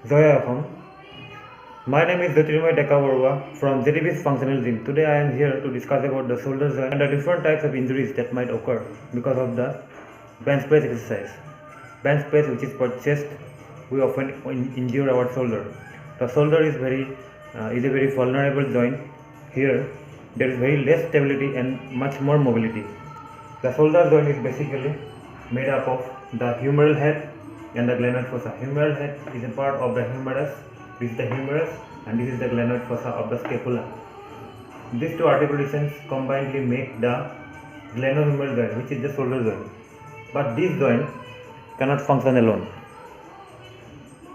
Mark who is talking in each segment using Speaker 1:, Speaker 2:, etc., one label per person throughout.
Speaker 1: Zoya Ahom. My name is Jyotirmoy Dekabarua from JDB'S Functional Gym. Today I am here to discuss about the shoulder joint and the different types of injuries that might occur because of the bench press exercise. Bench press, which is for chest, we often injure our shoulder. The shoulder is a very vulnerable joint. Here there is very less stability and much more mobility. The shoulder joint is basically made up of the humeral head and the glenoid fossa. Humeral head is a part of the humerus. This is the humerus and this is the glenoid fossa of the scapula. These two articulations combinedly make the glenohumeral joint, which is the shoulder joint. But this joint cannot function alone,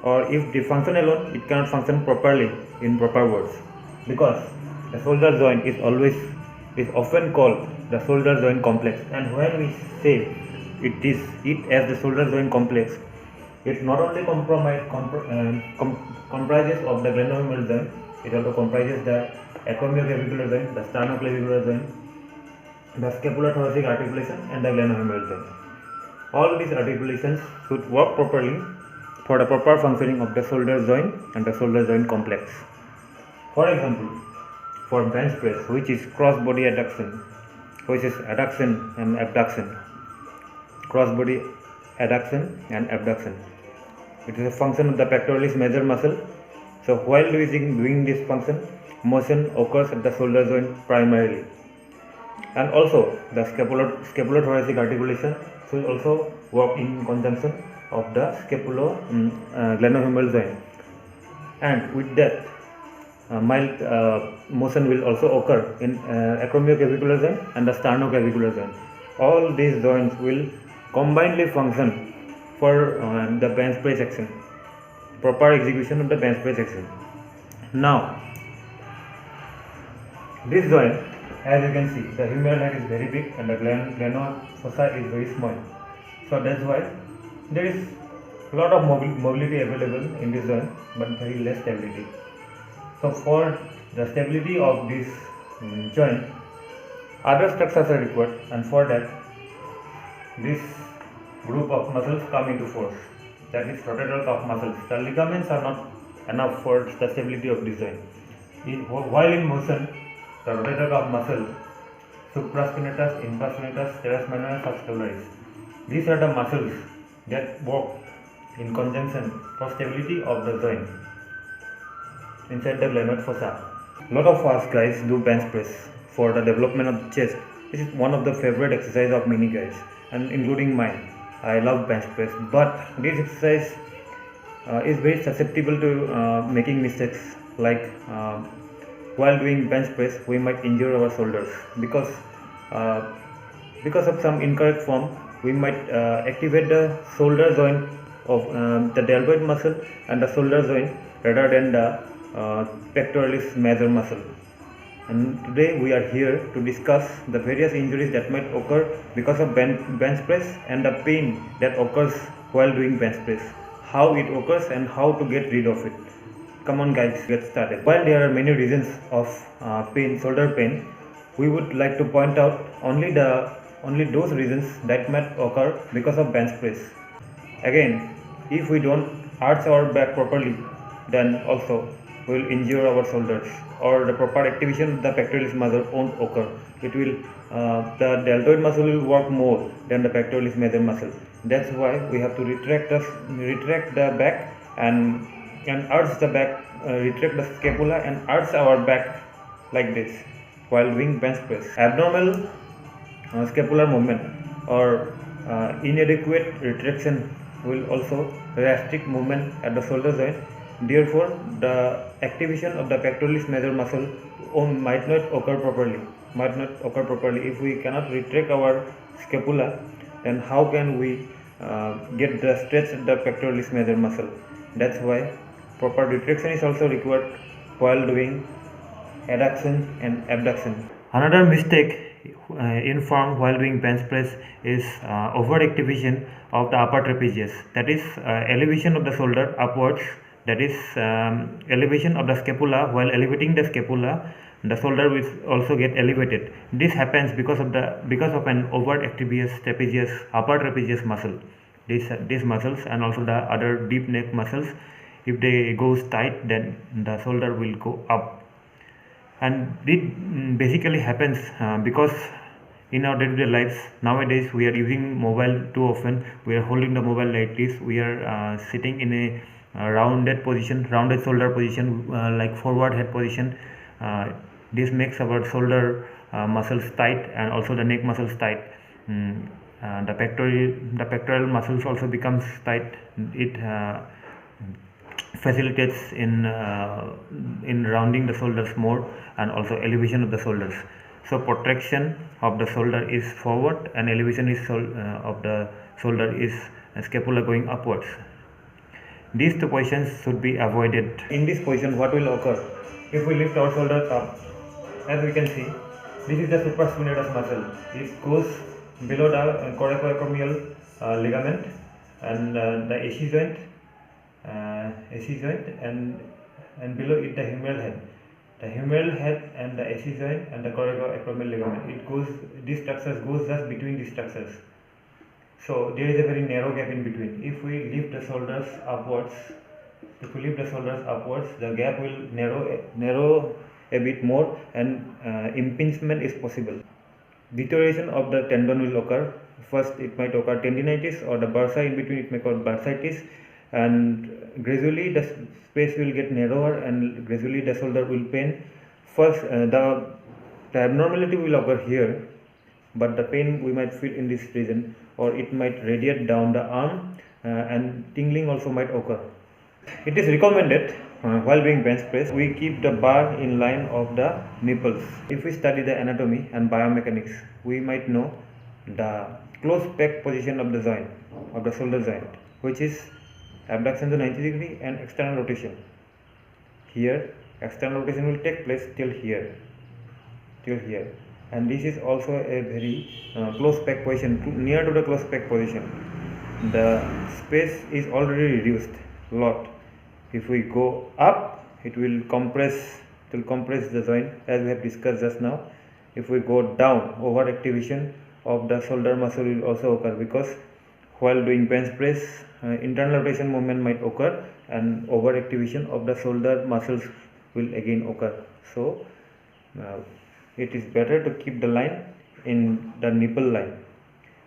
Speaker 1: or if they function alone, it cannot function properly in proper words, because the shoulder joint is often called the shoulder joint complex. And when we say it as the shoulder joint complex, it not only comprises of the glenohumeral joint, it also comprises the acromioclavicular joint, the sternoclavicular joint, the scapulothoracic articulation, and the glenohumeral joint. All these articulations should work properly for the proper functioning of the shoulder joint and the shoulder joint complex. For example, for bench press, which is cross body adduction, which is adduction and abduction, cross body adduction and abduction. It is a function of the pectoralis major muscle. So while doing this function, motion occurs at the shoulder joint primarily. And also the scapulothoracic articulation should also work in conjunction of the glenohumeral joint. And with that, mild motion will also occur in acromioclavicular joint and the sternoclavicular joint. All these joints will combinedly function for the bench press action, proper execution of the bench press action. Now, this joint, as you can see, the humeral head is very big and the glenoid fossa is very small. So that's why there is a lot of mobility available in this joint, but very less stability. So for the stability of this joint, other structures are required, and for that, this group of muscles come into force, that is rotator cuff muscles. The ligaments are not enough for the stability of this joint. While in motion, the rotator cuff muscle, supraspinatus, infraspinatus, teres minor, subscapularis, these are the muscles that work in conjunction for stability of the joint inside the glenoid fossa. A lot of us guys do bench press for the development of the chest. This is one of the favorite exercises of many guys, and including mine. I love bench press, but this exercise is very susceptible to making mistakes. Like while doing bench press, we might injure our shoulders because of some incorrect form. We might activate the shoulder joint of the deltoid muscle and the shoulder joint rather than the pectoralis major muscle. And today we are here to discuss the various injuries that might occur because of bench press and the pain that occurs while doing bench press, how it occurs and how to get rid of it. Come on guys, get started. While there are many reasons of shoulder pain, we would like to point out only those reasons that might occur because of bench press. Again, if we don't arch our back properly, then also we will injure our shoulders, or the proper activation of the pectoralis muscle won't occur. The deltoid muscle will work more than the pectoralis major muscle. That's why we have to retract the back and arch the back, retract the scapula and arch our back like this while doing bench press. Abnormal scapular movement or inadequate retraction will also restrict movement at the shoulder joint. Therefore, the activation of the pectoralis major muscle might not occur properly. If we cannot retract our scapula, then how can we get the stretch of the pectoralis major muscle? That's why proper retraction is also required while doing adduction and abduction. Another mistake in form while doing bench press is overactivation of the upper trapezius, that is elevation of the shoulder upwards, that is elevation of the scapula. While elevating the scapula, the shoulder will also get elevated. This happens because of an overactive upper trapezius muscle. These muscles and also the other deep neck muscles If they goes tight, then the shoulder will go up. And it basically happens because in our day-to-day lives nowadays we are using mobile too often. We are holding the mobile like this. We are sitting in a rounded shoulder position, like forward head position. This makes our shoulder muscles tight and also the neck muscles tight. The pectoral muscles also becomes tight. It facilitates in rounding the shoulders more and also elevation of the shoulders. So protraction of the shoulder is forward and elevation is of the shoulder is scapula going upwards. These two positions should be avoided. In this position, what will occur? If we lift our shoulders up, as we can see, this is the supraspinatus muscle. It goes below the coracoacromial ligament and the AC joint, and below it the humeral head. The humeral head and the AC joint and the coracoacromial ligament. It goes. These structures goes just between these structures. So there is a very narrow gap in between. If we lift the shoulders upwards, the gap will narrow a bit more, and impingement is possible. Deterioration of the tendon will occur. First, it might occur tendinitis, or the bursa in between it may call bursitis, and gradually the space will get narrower and gradually the shoulder will pain. First, the abnormality will occur here, but the pain we might feel in this region, or it might radiate down the arm, and tingling also might occur. It is recommended while doing bench press, we keep the bar in line of the nipples. If we study the anatomy and biomechanics, we might know the close pec position of the joint, of the shoulder joint, which is abduction to 90 degree and external rotation. Here, external rotation will take place till here, and this is also a very close pec position, near to the close pec position. The space is already reduced a lot. If we go up, it will compress the joint, as we have discussed just now. If we go down, overactivation of the shoulder muscle will also occur, because while doing bench press, internal rotation movement might occur and overactivation of the shoulder muscles will again occur. So it is better to keep the line in the nipple line,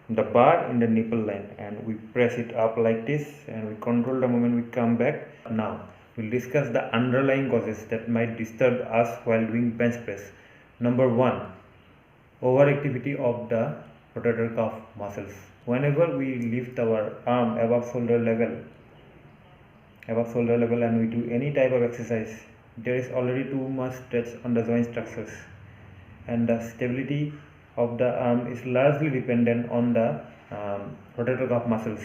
Speaker 1: the bar in the nipple line, and we press it up like this and we control the moment we come back. Now we'll discuss the underlying causes that might disturb us while doing bench press. Number 1, overactivity of the rotator cuff muscles. Whenever we lift our arm above shoulder level and we do any type of exercise, there is already too much stretch on the joint structures, and the stability of the arm is largely dependent on the rotator cuff muscles.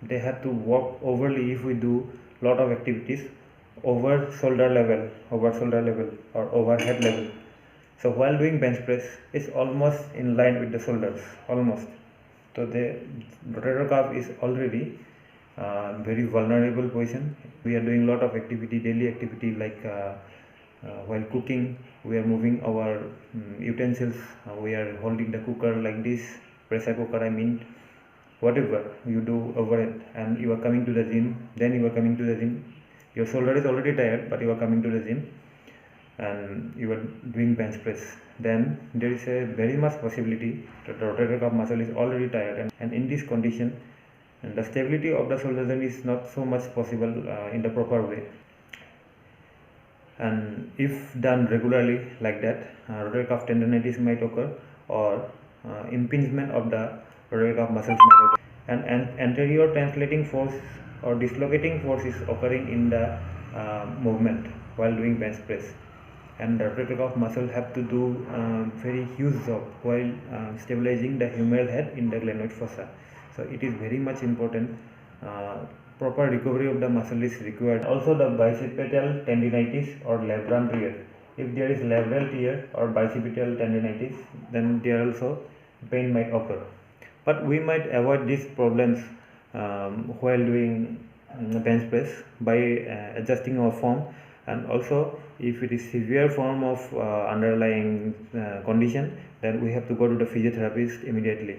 Speaker 1: They have to work overly if we do lot of activities over shoulder level or over head level. So while doing bench press, it's almost in line with the shoulders, almost. So the rotator cuff is already very vulnerable position. We are doing lot of activity, daily activity, like while cooking, we are moving our utensils, we are holding the cooker like this, pressure cooker I mean, whatever you do over it, and you are coming to the gym, your shoulder is already tired, but you are coming to the gym and you are doing bench press, then there is a very much possibility that the rotator cuff muscle is already tired, and in this condition, and the stability of the shoulder joint is not so much possible in the proper way. And if done regularly like that, rotator cuff tendinitis might occur, or impingement of the rotator cuff muscles might occur, and an anterior translating force or dislocating force is occurring in the movement while doing bench press, and the rotator cuff muscle have to do very huge job while stabilizing the humeral head in the glenoid fossa. So it is very much important. Proper recovery of the muscle is required. Also the bicipital tendinitis or labrum tear. If there is labral tear or bicipital tendinitis, then there also pain might occur. But we might avoid these problems while doing bench press by adjusting our form, and also if it is severe form of underlying condition, then we have to go to the physiotherapist immediately.